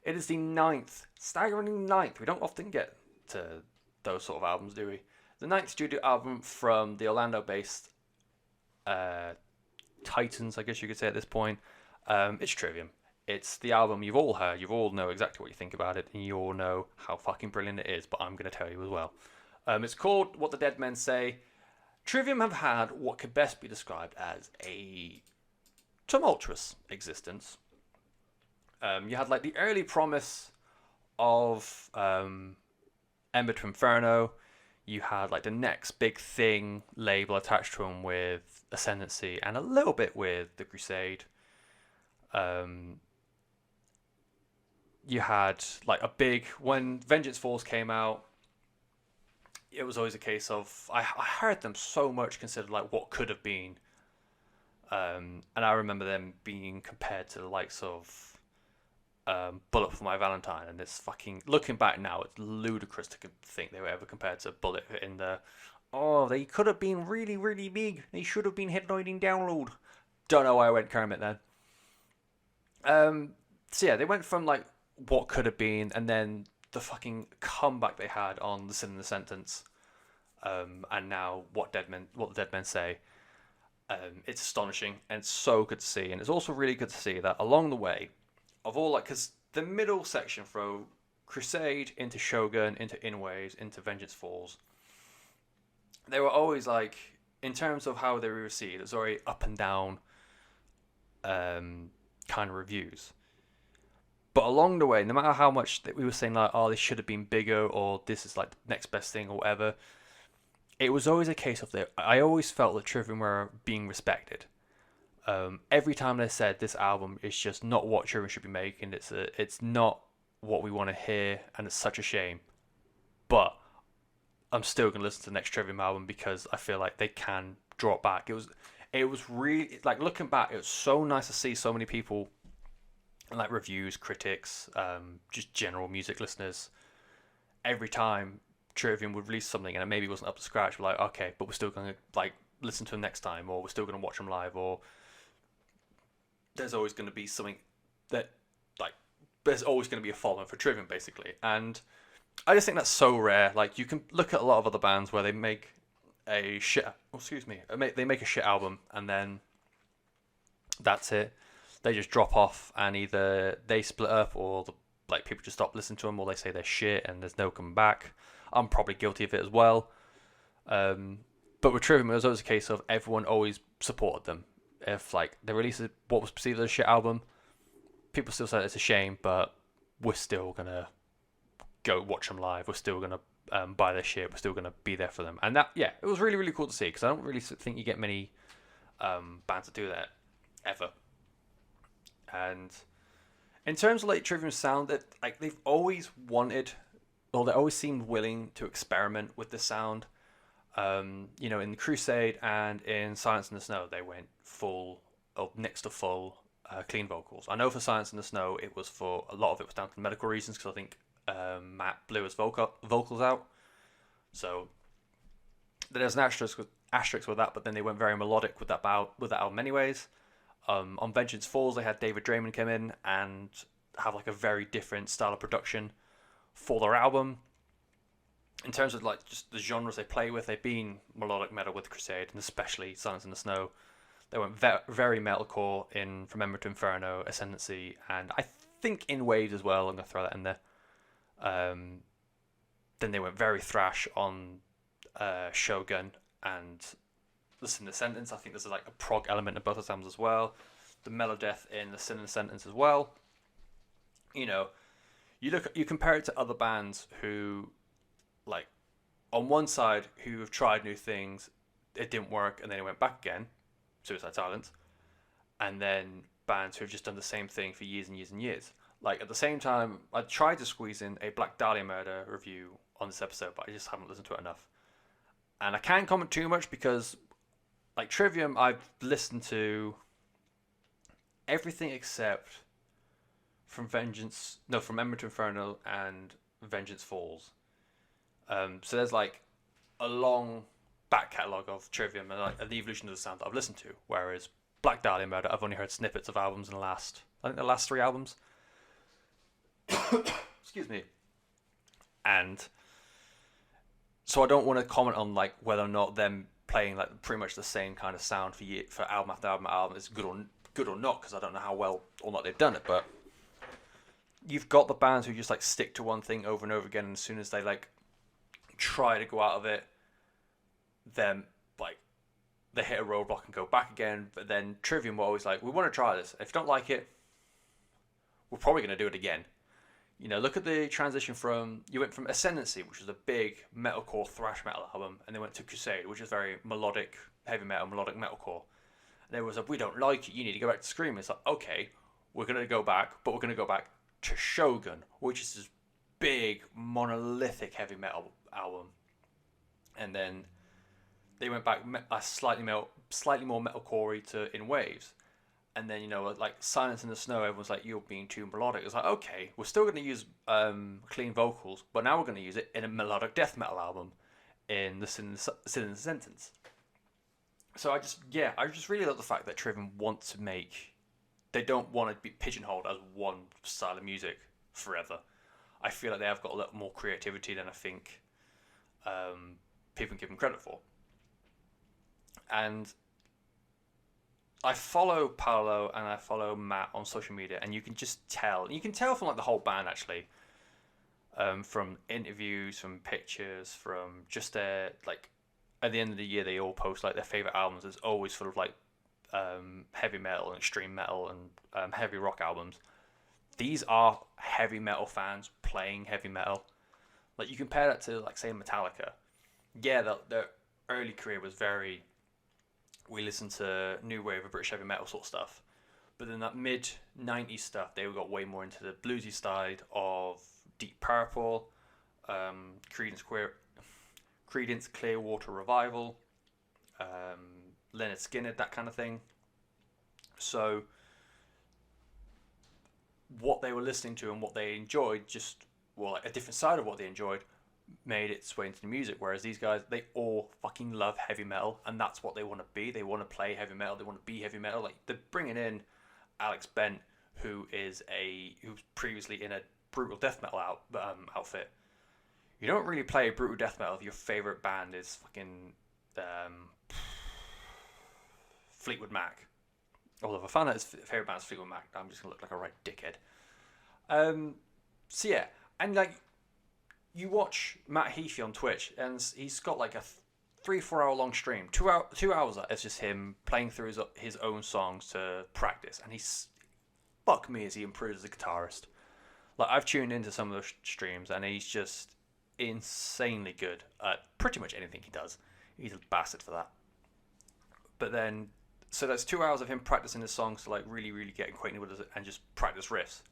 It is the ninth, staggeringly ninth. We don't often get to those sort of albums, do we? The ninth studio album from the Orlando-based Titans, I guess you could say at this point. It's Trivium. It's the album you've all heard. You all know exactly what you think about it, and you all know how fucking brilliant it is. But I'm going to tell you as well. It's called What the Dead Men Say. Trivium have had what could best be described as a tumultuous existence. You had like the early promise of Ember to Inferno. You had like the next big thing label attached to them with Ascendancy and a little bit with the Crusade. You had like a big when Vengeance Falls came out. It was always a case of I heard them so much considered like what could have been, and I remember them being compared to the likes of Bullet for My Valentine, and it's fucking looking back now, it's ludicrous to think they were ever compared to Bullet in the they could have been really really big. They should have been headlining Download. Don't know why I went Kermit then. So yeah, they went from like what could have been, and then the fucking comeback they had on The Sin and the Sentence, and now what the Dead Men Say. It's astonishing and it's so good to see, and it's also really good to see that along the way of all like because the middle section from Crusade into Shogun into In Waves into Vengeance Falls, they were always like in terms of how they were received, it was already up and down kind of reviews. But along the way, no matter how much that we were saying like, oh, this should have been bigger, or this is like the next best thing, or whatever, it was always a case of that. I always felt that Trivium were being respected. Every time they said this album is just not what Trivium should be making, it's not what we want to hear, and it's such a shame. But I'm still gonna listen to the next Trivium album because I feel like they can draw it back. It was really like looking back. It was so nice to see so many people. Like reviews, critics, just general music listeners. Every time Trivium would release something and it maybe wasn't up to scratch, we're like, okay, but we're still going to like listen to them next time, or we're still going to watch them live, or there's always going to be something that like there's always going to be a following for Trivium basically. And I just think that's so rare. Like you can look at a lot of other bands where they make a shit, they make a shit album and then that's it. They just drop off and either they split up or like people just stop listening to them, or they say they're shit and there's no coming back. I'm probably guilty of it as well. But with Trivium, it was always a case of everyone always supported them. If like they released what was perceived as a shit album, people still said it's a shame, but we're still gonna go watch them live. We're still gonna buy their shit. We're still gonna be there for them. And that, yeah, it was really really cool to see because I don't really think you get many bands that do that ever. And in terms of like Trivium sound, that like they've always wanted, or they always seemed willing to experiment with the sound. You know, in Crusade and in Silence in the Snow, they went full, or next to full, clean vocals. I know for Silence in the Snow, it was for a lot of it was down to medical reasons because I think Matt blew his vocals out. So there's an asterisk with that, but then they went very melodic with that album anyways. On Vengeance Falls, they had David Draymond come in and have like a very different style of production for their album. In terms of like just the genres they play with, they've been melodic metal with Crusade, and especially Silence in the Snow. They went very metalcore in From Ember to Inferno, Ascendancy, and I think In Waves as well. I'm going to throw that in there. Then they went very thrash on Shogun and The Sin and the Sentence. I think there's like a prog element in both of them as well. The Melodeath in The Sin and the Sentence as well. You know, you compare it to other bands who, like, on one side who have tried new things, it didn't work, and then it went back again, Suicide Silence, and then bands who have just done the same thing for years and years and years. Like at the same time, I tried to squeeze in a Black Dahlia Murder review on this episode, but I just haven't listened to it enough. And I can't comment too much because, like Trivium, I've listened to everything except from Ember to Inferno and Vengeance Falls. So there's like a long back catalogue of Trivium and like the evolution of the sound that I've listened to. Whereas Black Dahlia Murder, I've only heard snippets of albums in the last 3 albums. Excuse me. And so I don't want to comment on like whether or not them playing like pretty much the same kind of sound for album after album is good or not, because I don't know how well or not they've done it. But you've got the bands who just like stick to one thing over and over again, and as soon as they like try to go out of it, then like they hit a roadblock and go back again. But then Trivium were always like, we want to try this. If you don't like it, we're probably going to do it again. You know, look at the transition from, you went from Ascendancy, which was a big metalcore thrash metal album, and they went to Crusade, which is very melodic heavy metal, melodic metalcore. And there was a, we don't like it, you need to go back to Scream. It's like, okay, we're going to go back, but we're going to go back to Shogun, which is this big monolithic heavy metal album. And then they went back a slightly more metalcore to In Waves. And then, you know, like Silence in the Snow, everyone's like, you're being too melodic. It's like, okay, we're still going to use clean vocals, but now we're going to use it in a melodic death metal album in the Sin in the Sentence. So I just really love the fact that Trivium want to make, they don't want to be pigeonholed as one style of music forever. I feel like they have got a lot more creativity than I think people give them credit for. And I follow Paolo and I follow Matt on social media, and you can just tell. You can tell from like the whole band actually, from interviews, from pictures, from just their like. At the end of the year, they all post like their favorite albums. It's always full of like heavy metal and extreme metal and heavy rock albums. These are heavy metal fans playing heavy metal. Like you compare that to like say Metallica. Yeah, their early career was very. We listened to new wave of British heavy metal sort of stuff, but then that mid '90s stuff, they got way more into the bluesy side of Deep Purple, Creedence Clearwater Revival, Leonard Skinner, that kind of thing. So what they were listening to and what they enjoyed, just like a different side of what they enjoyed, made its way into the music. Whereas these guys, they all fucking love heavy metal, and that's what they want to be. They want to play heavy metal. They want to be heavy metal. Like they're bringing in Alex Bent, who's previously in a brutal death metal outfit. You don't really play brutal death metal if your favorite band is fucking Fleetwood Mac. Although if I found out his favorite band is Fleetwood Mac, I'm just gonna look like a right dickhead. So yeah, and like. You watch Matt Heafy on Twitch, and he's got like a 3-4 hour long stream. 2 hours of it's just him playing through his own songs to practice, and he's fuck me as he improves as a guitarist. Like I've tuned into some of those streams, and he's just insanely good at pretty much anything he does. He's a bastard for that. But then, so that's 2 hours of him practicing his songs to like really, really get acquainted with it and just practice riffs.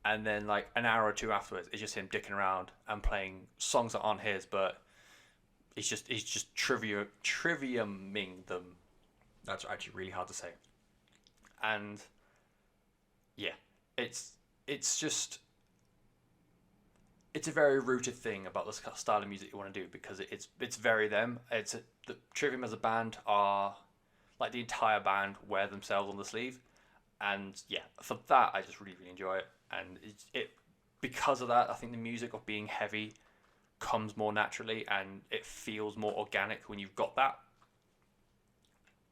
And then like an hour or two afterwards, it's just him dicking around and playing songs that aren't his, but he's just triviuming them. That's actually really hard to say. And yeah, it's a very rooted thing about the style of music you want to do, because it's very them. The Trivium as a band are like the entire band wear themselves on the sleeve, and yeah, for that I just really, really enjoy it. And it because of that, I think the music of being heavy comes more naturally, and it feels more organic when you've got that.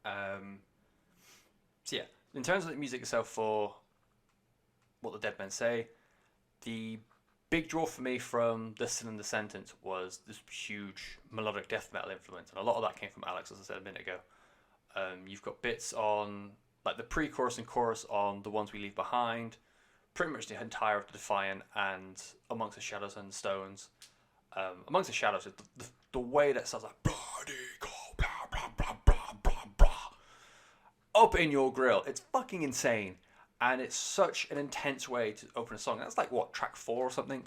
So yeah, in terms of the music itself, for what the Dead Men Say, the big draw for me from the Sin in the Sentence was this huge melodic death metal influence, and a lot of that came from Alex, as I said a minute ago. You've got bits on like the pre-chorus and chorus on The Ones We Leave Behind, pretty much the entire of the Defiant and Amongst the Shadows and Stones. Amongst the Shadows, the way that sounds like bloody go, blah, blah, blah, blah, blah, blah, up in your grill. It's fucking insane. And it's such an intense way to open a song. That's like, what, track 4 or something?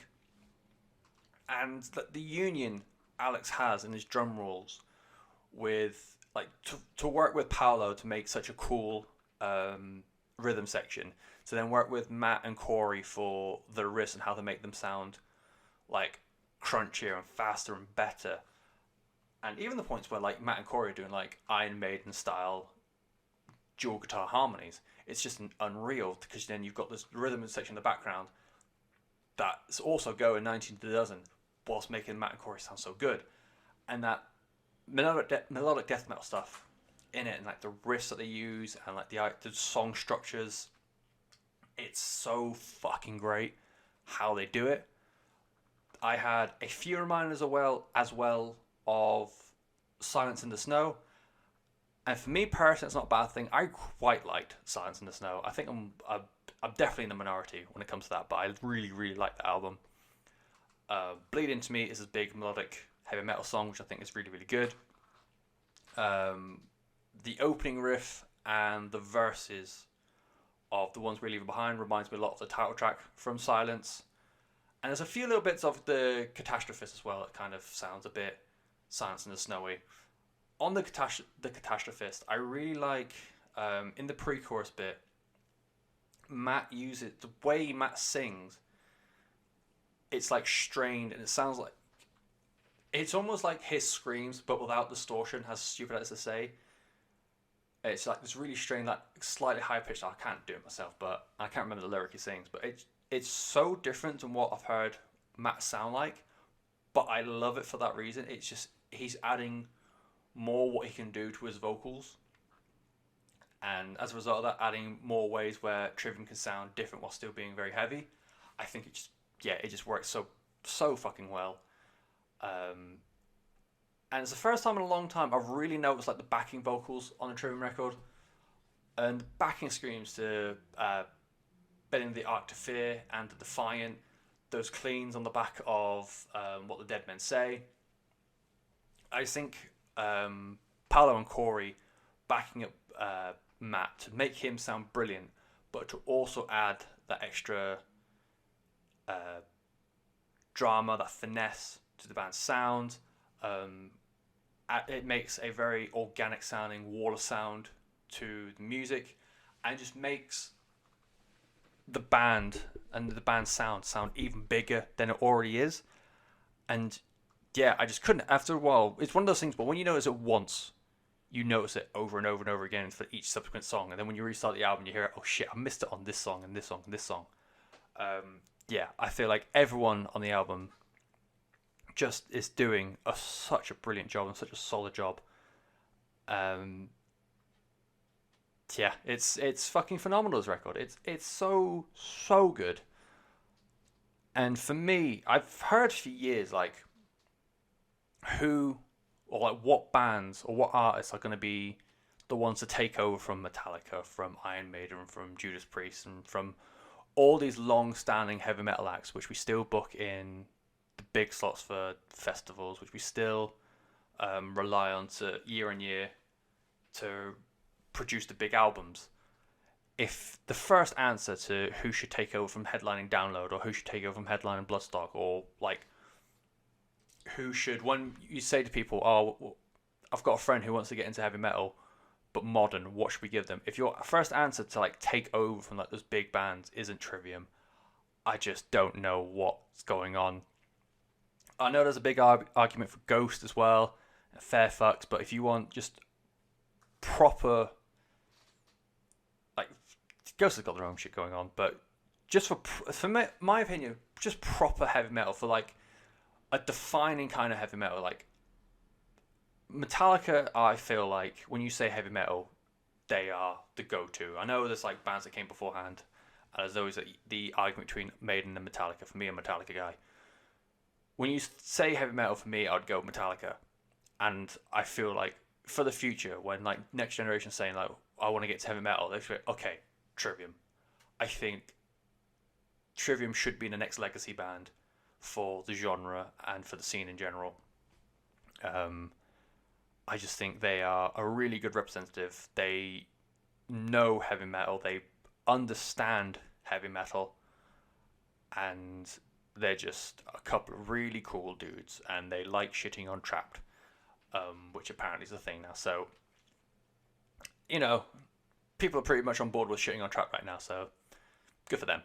And the union Alex has in his drum rolls with, like, to work with Paolo to make such a cool rhythm section, to then work with Matt and Corey for the riffs and how to make them sound like crunchier and faster and better. And even the points where like Matt and Corey are doing like Iron Maiden style dual guitar harmonies, it's just unreal, because then you've got this rhythm section in the background that's also going 19 to the dozen, whilst making Matt and Corey sound so good, and that melodic death metal stuff in it, and like the riffs that they use, and like the song structures. It's so fucking great how they do it. I had a few reminders as well of Silence in the Snow, and for me personally, it's not a bad thing. I quite liked Silence in the Snow. I think I'm definitely in the minority when it comes to that, but I really really like the album. Bleed Into Me is a big melodic heavy metal song, which I think is really really good. The opening riff and the verses of The Ones We're Leaving Behind reminds me a lot of the title track from Silence. And there's a few little bits of the Catastrophist as well that kind of sounds a bit Silence in the Snowy. On the Catastrophist, I really like, in the pre-chorus bit, Matt uses, the way Matt sings, it's like strained, and it sounds like, it's almost like his screams, but without distortion, as stupid as to say. It's like this really strained, like slightly high pitched. I can't do it myself, but I can't remember the lyric he sings. But it's so different than what I've heard Matt sound like. But I love it for that reason. It's just he's adding more what he can do to his vocals, and as a result of that, adding more ways where Trivium can sound different while still being very heavy. I think it just works so fucking well. And it's the first time in a long time I've really noticed like the backing vocals on a Trivium record, and backing screams to Bending the Arc to Fear and to Defiant, those cleans on the back of What the Dead Men Say. I think Paolo and Corey backing up Matt to make him sound brilliant, but to also add that extra drama, that finesse to the band's sound. It makes a very organic sounding wall of sound to the music, and just makes the band and the band's sound even bigger than it already is. And yeah, I just couldn't, after a while, it's one of those things, but when you notice it once, you notice it over and over and over again for each subsequent song, and then when you restart the album, you hear, oh shit, I missed it on this song and this song and this song. Yeah, I feel like everyone on the album just is doing such a brilliant job and such a solid job. Yeah, it's fucking phenomenal, this record. It's so good. And for me, I've heard for years like who or like what bands or what artists are going to be the ones to take over from Metallica, from Iron Maiden, from Judas Priest, and from all these long-standing heavy metal acts, which we still book in the big slots for festivals, which we still rely on to year on year to produce the big albums. If the first answer to who should take over from headlining Download, or who should take over from headlining Bloodstock, or like who should, when you say to people, oh, I've got a friend who wants to get into heavy metal but modern, what should we give them? If your first answer to like take over from like those big bands isn't Trivium, I just don't know what's going on. I know there's a big argument for Ghost as well, Fairfax, but if you want just proper, like, Ghost has got their own shit going on, but just for me, my opinion, just proper heavy metal, for like a defining kind of heavy metal, like Metallica, I feel like when you say heavy metal, they are the go-to. I know there's like bands that came beforehand, and there's always the argument between Maiden and Metallica. For me, I'm a Metallica guy. When you say heavy metal, for me, I'd go Metallica. And I feel like for the future, when like next generation saying like, I want to get to heavy metal, they say, okay, Trivium. I think Trivium should be the next legacy band for the genre and for the scene in general. I just think they are a really good representative. They know heavy metal. They understand heavy metal. And they're just a couple of really cool dudes. And they like shitting on Trapped, which apparently is a thing now. So, you know, people are pretty much on board with shitting on Trapped right now. So, good for them.